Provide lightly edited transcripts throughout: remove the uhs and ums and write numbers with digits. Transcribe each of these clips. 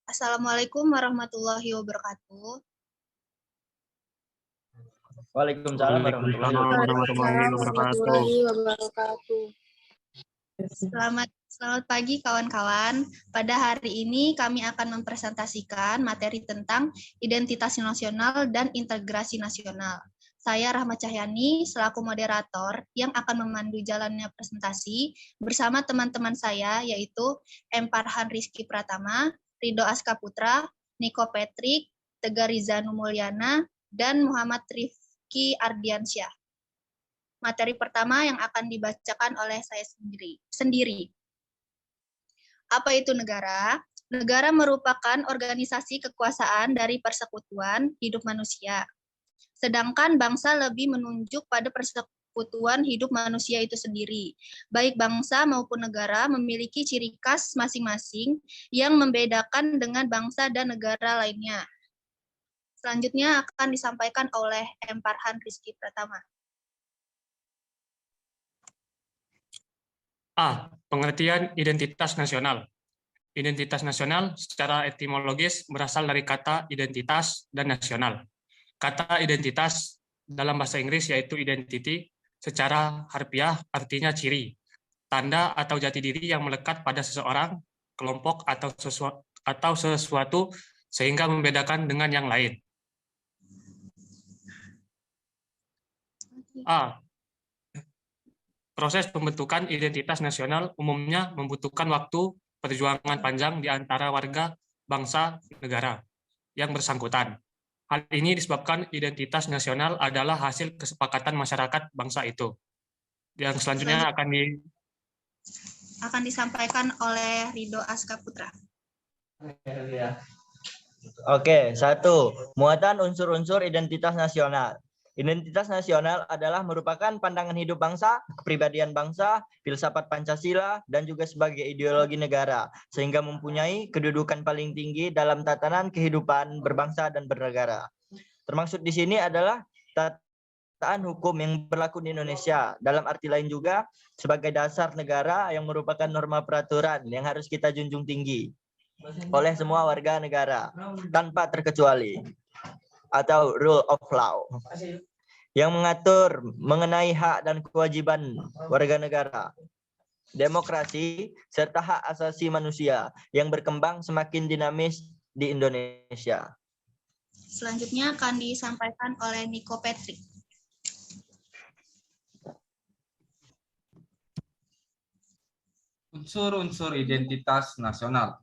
Assalamualaikum warahmatullahi wabarakatuh. Waalaikumsalam warahmatullahi wabarakatuh. Selamat pagi kawan-kawan. Pada hari ini kami akan mempresentasikan materi tentang identitas nasional dan integrasi nasional. Saya Rahma Cahyani selaku moderator yang akan memandu jalannya presentasi bersama teman-teman saya yaitu M. Farhan Rizky Pratama, Ridho Aska Putra, Niko Petrik, Tegar Rizanu Mulyana, dan Muhammad Rifki Ardiansyah. Materi pertama yang akan dibacakan oleh saya sendiri. Apa itu negara? Negara merupakan organisasi kekuasaan dari persekutuan hidup manusia. Sedangkan bangsa lebih menunjuk pada persekutuan hidup manusia itu sendiri. Baik bangsa maupun negara memiliki ciri khas masing-masing yang membedakan dengan bangsa dan negara lainnya. Selanjutnya akan disampaikan oleh M. Farhan Rizky Pratama. A. Pengertian identitas nasional. Identitas nasional secara etimologis berasal dari kata identitas dan nasional. Kata identitas dalam bahasa Inggris yaitu identity, secara harfiah artinya ciri, tanda atau jati diri yang melekat pada seseorang, kelompok atau sesuatu sehingga membedakan dengan yang lain. A. Proses pembentukan identitas nasional umumnya membutuhkan waktu perjuangan panjang di antara warga, bangsa, negara yang bersangkutan. Hal ini disebabkan identitas nasional adalah hasil kesepakatan masyarakat bangsa itu. Yang selanjutnya akan disampaikan oleh Ridho Aska Putra. Oke, 1. Muatan unsur-unsur identitas nasional. Identitas nasional adalah merupakan pandangan hidup bangsa, kepribadian bangsa, filsafat Pancasila, dan juga sebagai ideologi negara, sehingga mempunyai kedudukan paling tinggi dalam tatanan kehidupan berbangsa dan bernegara. Termasuk di sini adalah tatanan hukum yang berlaku di Indonesia, dalam arti lain juga sebagai dasar negara yang merupakan norma peraturan yang harus kita junjung tinggi oleh semua warga negara, tanpa terkecuali, atau rule of law, yang mengatur mengenai hak dan kewajiban warga negara, demokrasi, serta hak asasi manusia yang berkembang semakin dinamis di Indonesia. Selanjutnya akan disampaikan oleh Niko Petrik. Unsur-unsur identitas nasional.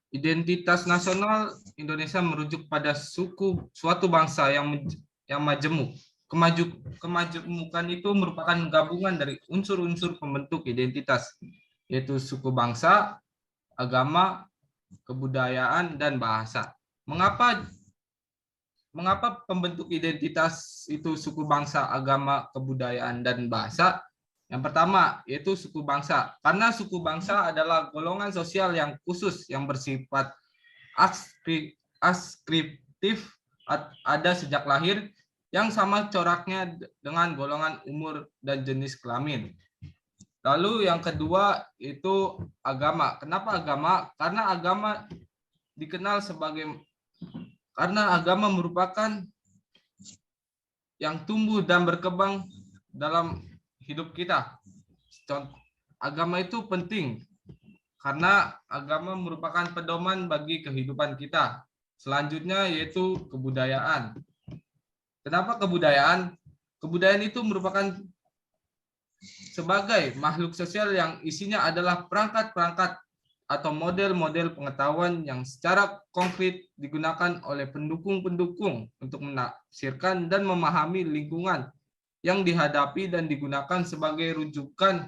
Identitas nasional Indonesia merujuk pada suatu bangsa yang majemuk. Kemajemukan itu merupakan gabungan dari unsur-unsur pembentuk identitas, yaitu suku bangsa, agama, kebudayaan, dan bahasa. Mengapa pembentuk identitas itu suku bangsa, agama, kebudayaan, dan bahasa? Yang pertama, yaitu suku bangsa. Karena suku bangsa adalah golongan sosial yang khusus yang bersifat askriptif, ada sejak lahir, yang sama coraknya dengan golongan umur dan jenis kelamin. Lalu yang kedua itu agama. Kenapa agama? Karena agama dikenal karena agama merupakan yang tumbuh dan berkembang dalam hidup kita. Agama itu penting karena agama merupakan pedoman bagi kehidupan kita. Selanjutnya yaitu kebudayaan. Kenapa kebudayaan? Kebudayaan itu merupakan sebagai makhluk sosial yang isinya adalah perangkat-perangkat atau model-model pengetahuan yang secara konkret digunakan oleh pendukung-pendukung untuk menafsirkan dan memahami lingkungan yang dihadapi dan digunakan sebagai rujukan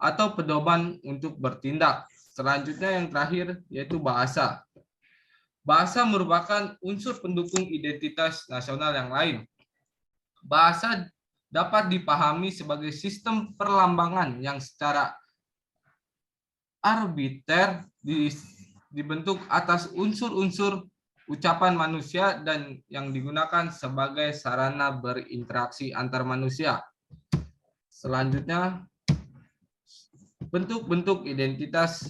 atau pedoman untuk bertindak. Selanjutnya yang terakhir yaitu bahasa. Bahasa merupakan unsur pendukung identitas nasional yang lain. Bahasa dapat dipahami sebagai sistem perlambangan yang secara arbiter dibentuk atas unsur-unsur ucapan manusia dan yang digunakan sebagai sarana berinteraksi antar manusia. Selanjutnya, bentuk-bentuk identitas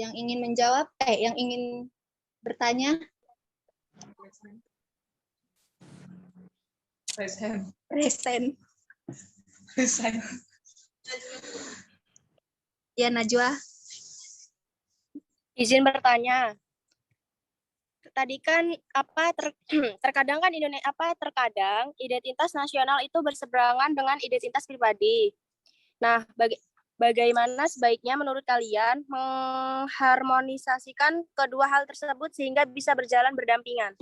Yang ingin menjawab, yang ingin bertanya? Present. Present. Present. Ya, Najwa. Izin bertanya. Tadi kan terkadang kan terkadang identitas nasional itu berseberangan dengan identitas pribadi. Nah, bagaimana sebaiknya menurut kalian mengharmonisasikan kedua hal tersebut sehingga bisa berjalan berdampingan?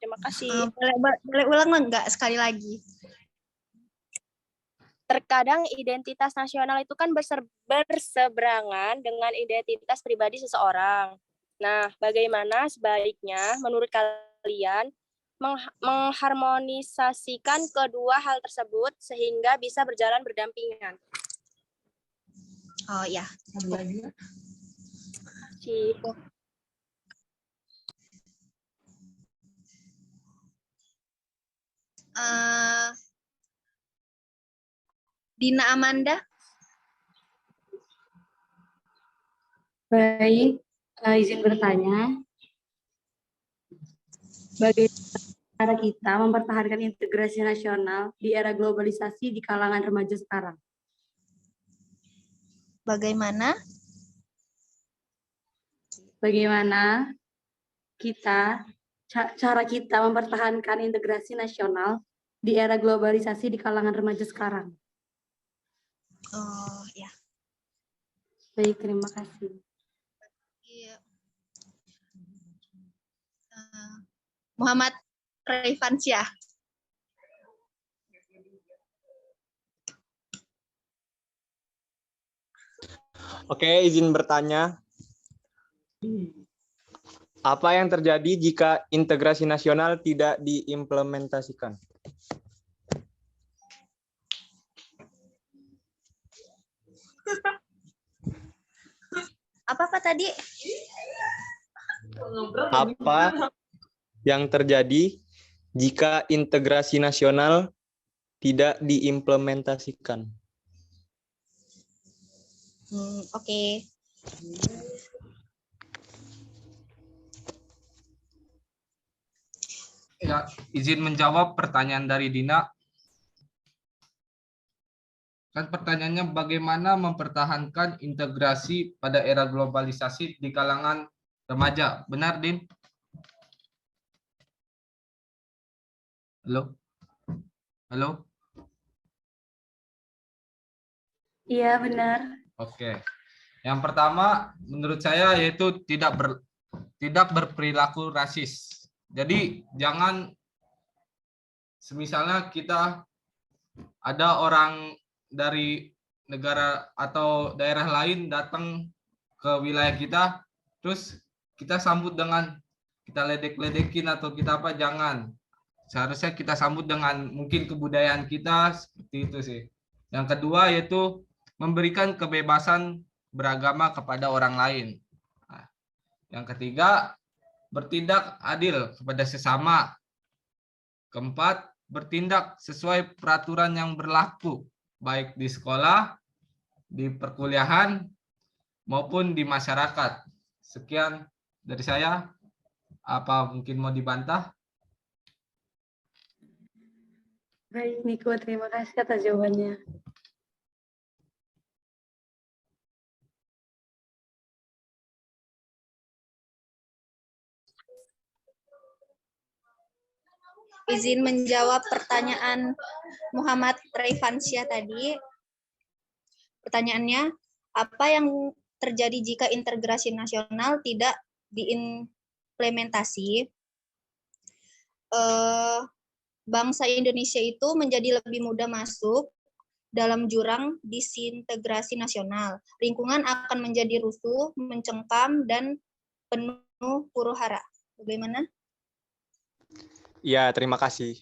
Terima kasih. Boleh ulang enggak sekali lagi? Terkadang identitas nasional itu kan berseberangan dengan identitas pribadi seseorang. Nah, bagaimana sebaiknya menurut kalian mengharmonisasikan kedua hal tersebut sehingga bisa berjalan berdampingan? Oh ya. Dina Amanda. Baik, izin bertanya. Bagaimana cara kita mempertahankan integrasi nasional di era globalisasi di kalangan remaja sekarang? Bagaimana cara kita mempertahankan integrasi nasional di era globalisasi di kalangan remaja sekarang? Oh ya. Baik, terima kasih. Iya. Muhammad Raifansyah. Oke, izin bertanya. Apa yang terjadi jika integrasi nasional tidak diimplementasikan? Apa tadi? Apa yang terjadi jika integrasi nasional tidak diimplementasikan? Oke. Ya, izin menjawab pertanyaan dari Dina. Kan pertanyaannya bagaimana mempertahankan integrasi pada era globalisasi di kalangan remaja. Benar, Din? Halo? Halo? Iya, benar. Oke. Yang pertama menurut saya yaitu tidak berperilaku rasis. Jadi jangan semisalnya kita ada orang dari negara atau daerah lain datang ke wilayah kita, terus kita sambut dengan kita ledek-ledekin atau kita apa, jangan. Seharusnya kita sambut dengan mungkin kebudayaan kita, seperti itu sih. Yang kedua yaitu memberikan kebebasan beragama kepada orang lain. Nah, yang ketiga, bertindak adil kepada sesama. Keempat, bertindak sesuai peraturan yang berlaku, baik di sekolah, di perkuliahan, maupun di masyarakat. Sekian dari saya. Apa mungkin mau dibantah? Baik, Niko, terima kasih atas jawabannya. Izin menjawab pertanyaan Muhammad Raifansyah tadi. Pertanyaannya, apa yang terjadi jika integrasi nasional tidak diimplementasi? Bangsa Indonesia itu menjadi lebih mudah masuk dalam jurang disintegrasi nasional. Lingkungan akan menjadi rusuh, mencengkam, dan penuh huru-hara. Bagaimana? Ya, terima kasih.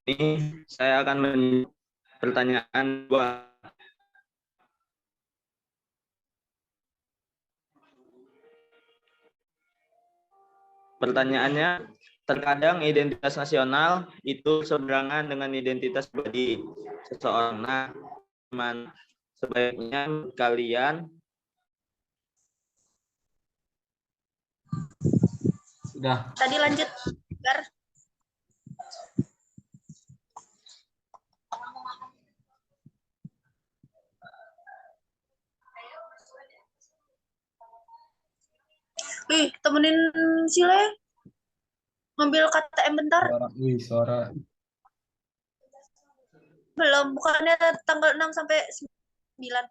Ini saya akan menjawab pertanyaan 2. Pertanyaannya, terkadang identitas nasional itu seberangan dengan identitas pribadi seseorang. Nah, teman, sebaiknya kalian Sudah. Tadi lanjut, Gar. Temenin Sile. Ngambil KTM bentar. Suara. Belum, bukannya tanggal 6 sampai 9.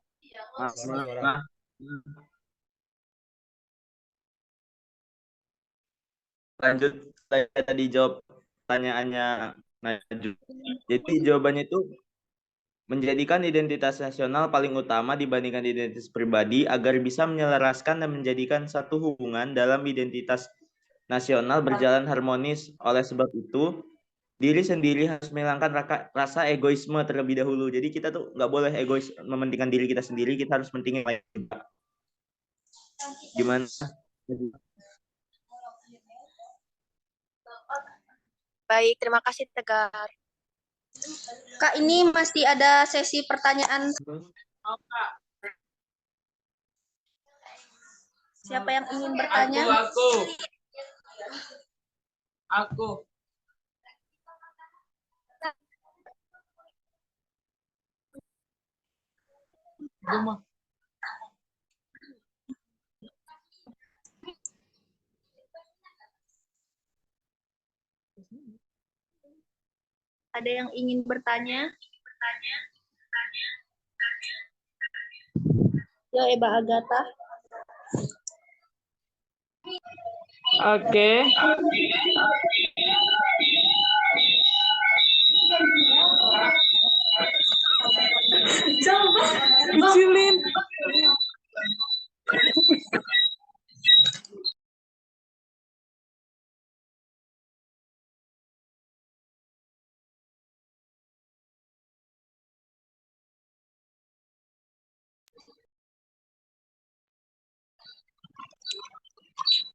Lanjut, saya tadi jawab pertanyaannya Najwa. Jadi jawabannya itu menjadikan identitas nasional paling utama dibandingkan identitas pribadi agar bisa menyelaraskan dan menjadikan satu hubungan dalam identitas nasional berjalan harmonis. Oleh sebab itu, diri sendiri harus menghilangkan rasa egoisme terlebih dahulu. Jadi kita tuh nggak boleh egois mementingkan diri kita sendiri, kita harus pentingin lain juga. Gimana? Baik, terima kasih Tegar. Kak, ini masih ada sesi pertanyaan. Siapa yang ingin bertanya? Aku. Ada yang ingin bertanya? Yo, Eba Agatha. Oke. Coba kecilin.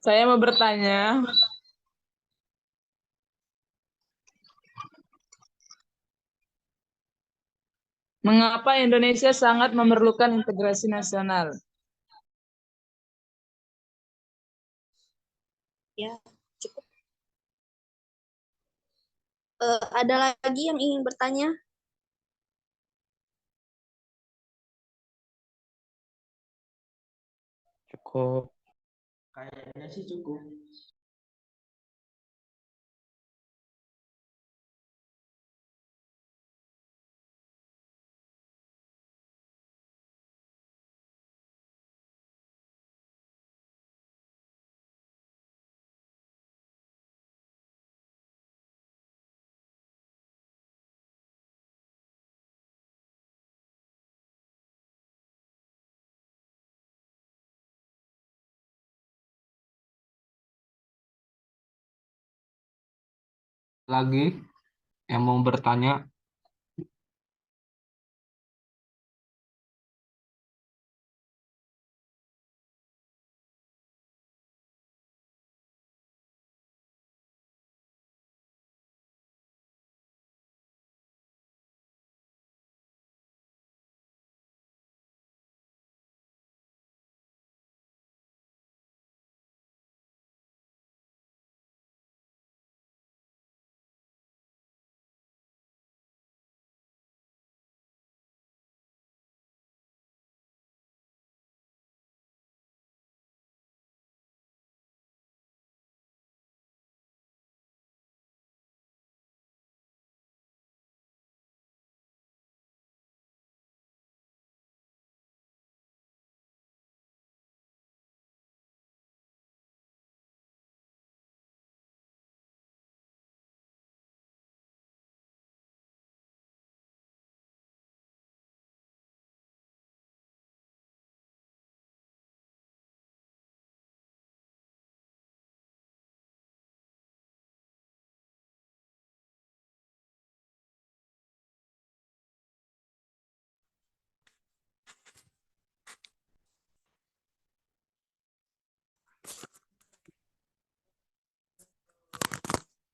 Saya mau bertanya. Mengapa Indonesia sangat memerlukan integrasi nasional? Ya, cukup. Ada lagi yang ingin bertanya? Cukup. Kayaknya sih cukup. Lagi yang mau bertanya?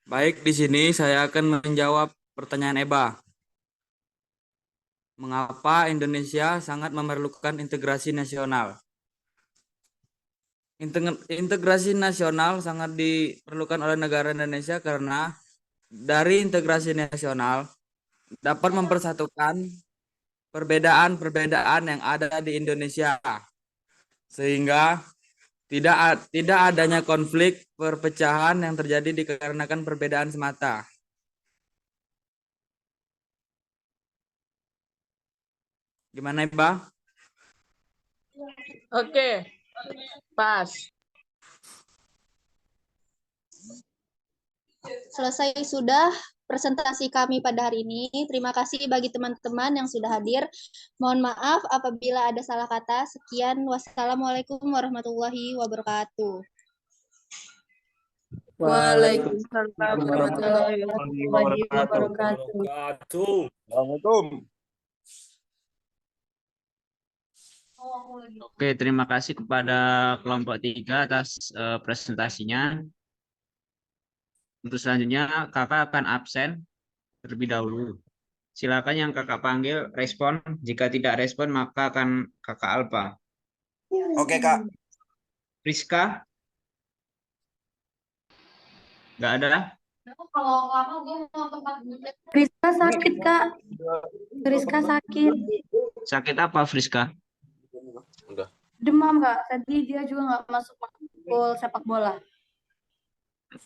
Baik, di sini saya akan menjawab pertanyaan Eba. Mengapa Indonesia sangat memerlukan integrasi nasional? Integrasi nasional sangat diperlukan oleh negara Indonesia karena dari integrasi nasional dapat mempersatukan perbedaan-perbedaan yang ada di Indonesia sehingga tidak adanya konflik perpecahan yang terjadi dikarenakan perbedaan semata. Gimana, Iba? Oke, pas. Selesai sudah presentasi kami pada hari ini. Terima kasih bagi teman-teman yang sudah hadir. Mohon maaf apabila ada salah kata. Sekian, wassalamualaikum warahmatullahi wabarakatuh. Waalaikumsalam warahmatullahi wabarakatuh. Assalamualaikum. Oke, terima kasih kepada kelompok 3 atas presentasinya. Untuk selanjutnya, kakak akan absen terlebih dahulu. Silakan yang kakak panggil respon. Jika tidak respon, maka akan kakak alfa. Oke, Kak. Rizka? Nggak ada? Friska sakit, Kak. Friska sakit. Sakit apa, Friska? Demam, Kak. Tadi dia juga nggak masuk gol sepak bola.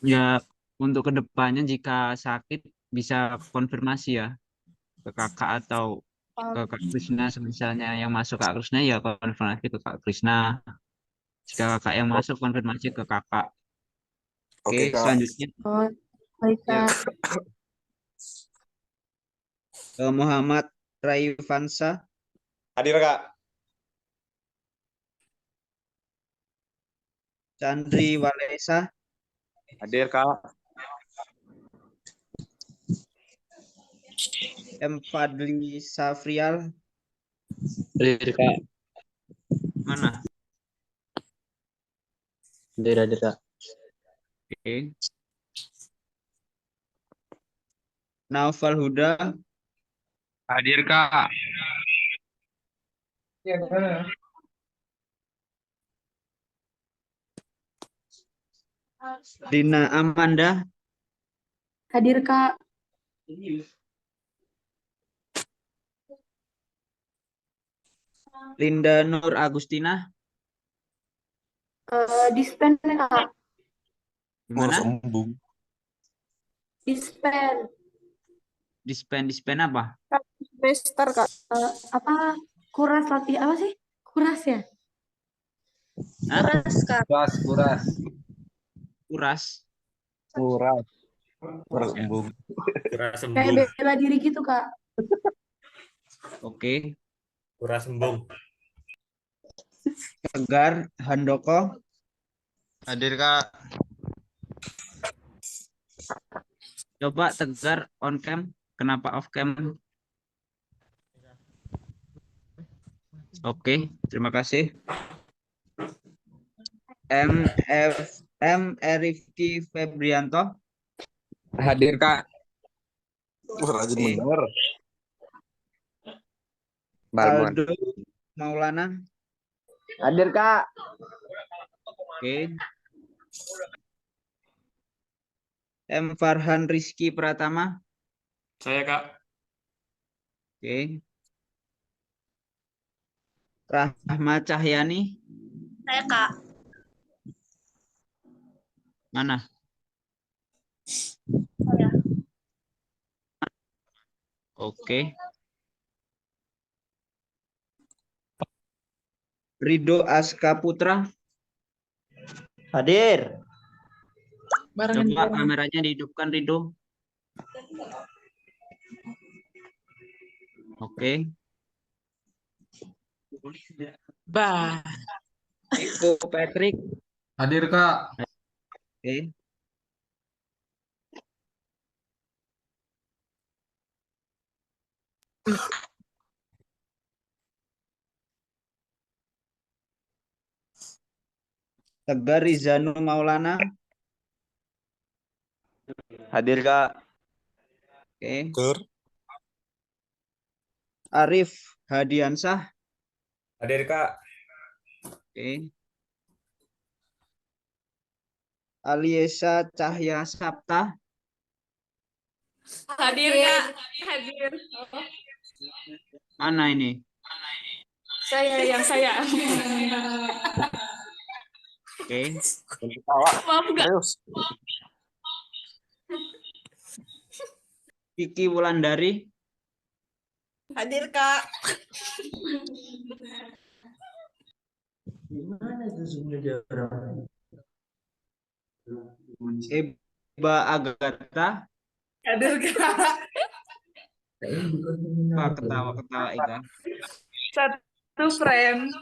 Ya, untuk kedepannya jika sakit bisa konfirmasi ya ke kakak atau ke Kak Krisna, misalnya yang masuk Kak Krisna ya konfirmasi ke Kak Krisna. Jika kakak yang masuk konfirmasi ke kakak. Oke, Kak. selanjutnya Oh, baik, Kak. Muhammad Raifansa. Hadir, Kak. Chandri Walesa. Hadir, Kak. M. Fadli Safrial. Hadir, Kak. Mana? Hadir, Kak. Oke. Naufal Huda. Hadir, Kak. Rina Amanda. Hadir, Kak. Linda Nur Agustina. Dispen, Kak. Gimana? Dispen. Dispen apa? Semester, Kak. Apa? Kuras latih apa sih? Kuras ya? Hah? Kak. Kuras. Kuras. Kayak bela diri gitu, Kak. Oke. Kuras embung. Tegar Handoko. Hadir, Kak. Coba Tegar on cam. Kenapa off cam? Oke, terima kasih. M. Rifki Febrianto. Hadir, Kak. Rajin Oke. bener. Aldo Maulana. Hadir, Kak. Oke. M. Farhan Rizky Pratama. Saya, Kak. Oke. Rahma Cahyani. Saya, Kak. Mana? Saya. Oke. Rido Aska Putra. Hadir. Coba kameranya dihidupkan, Rido. Oke. Eko Patrick. Hadir, Kak. Oke. Tegar Rizanu Maulana. Hadir, Kak. Oke. Arif Hadiansah. Hadir, Kak. Oke. Aliesa Cahya Sapta. Hadir, Kak. Hadir. Mana ini? Saya. Oke. Maaf, Kak. Kiki Wulandari. Hadir, Kak. Eba Agatha. Hadir, Kak. Ketawa-ketawa Ega. Satu frame.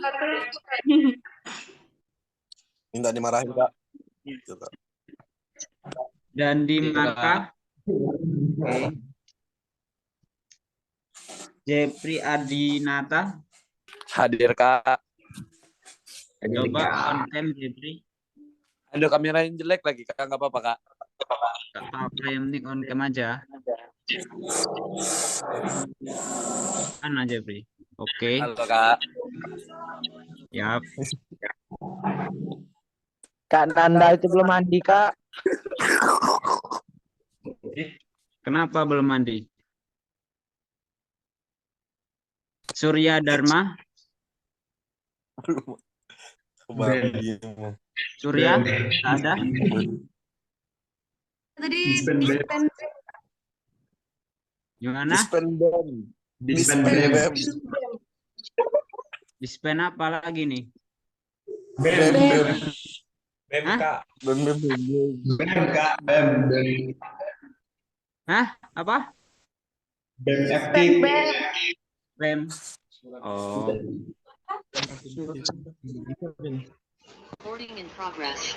Minta dimarahin, Kak. Dan di Maka. Oke. Jepri Adinata. Hadir, Kak. Coba on cam Jepri. Aduh, kamerain jelek lagi, Kak. Nggak apa-apa, Kak. Gak apa-apa, yang penting on cam aja. Mana Jepri? Oke. Halo, Kak. Yap. Kak Nanda itu belum mandi, Kak. Kenapa belum mandi? Surya Dharma. Surya, ada? Tadi Gimana? Dispen apa lagi nih? Bem, Hah? Kak. Bem, Kak. Hah? Apa? Bem aktif. Bem. Oh. Recording in progress.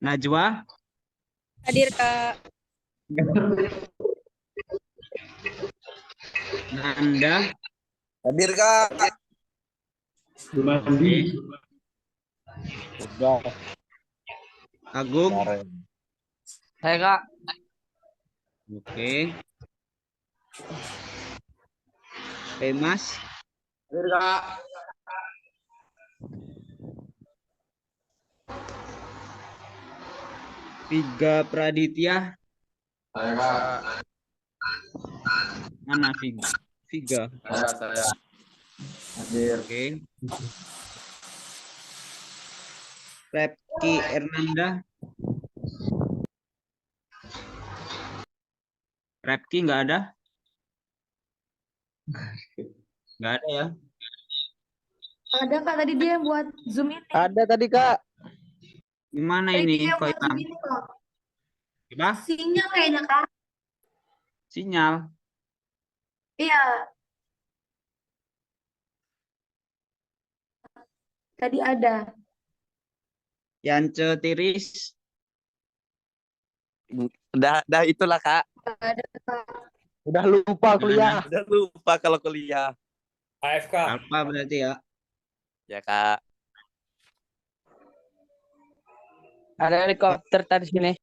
Najwa. hadir, Kak. Nanda. Hadir, Kak. Oke. Agung. Hai, Kak. Oke. Mas. Hadir, Kak. Viga Praditya. Saya, Kak. Mana Viga? Viga. Saya. Hadir. Oke. Repki Ernanda. Repki nggak ada? Nggak ada ya? Ada Kak, tadi dia buat Zoom ini. Ada tadi, Kak. Gimana Tadi ini? dia Kok buat hitam? Zoom ini kok. Gimana? Sinyal kayaknya, Kak. Sinyal. Iya. Tadi ada. Yance Tiris. Udah itulah, Kak. Ada, Kak. Udah lupa kuliah. Udah lupa kalau kuliah. AFK. Apa berarti ya? Ya, Kak. Ada helikopter tadi sini.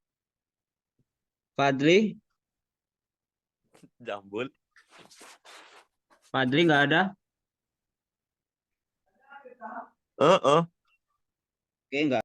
Fadli. Jambul. Fadli nggak ada? Oke, nggak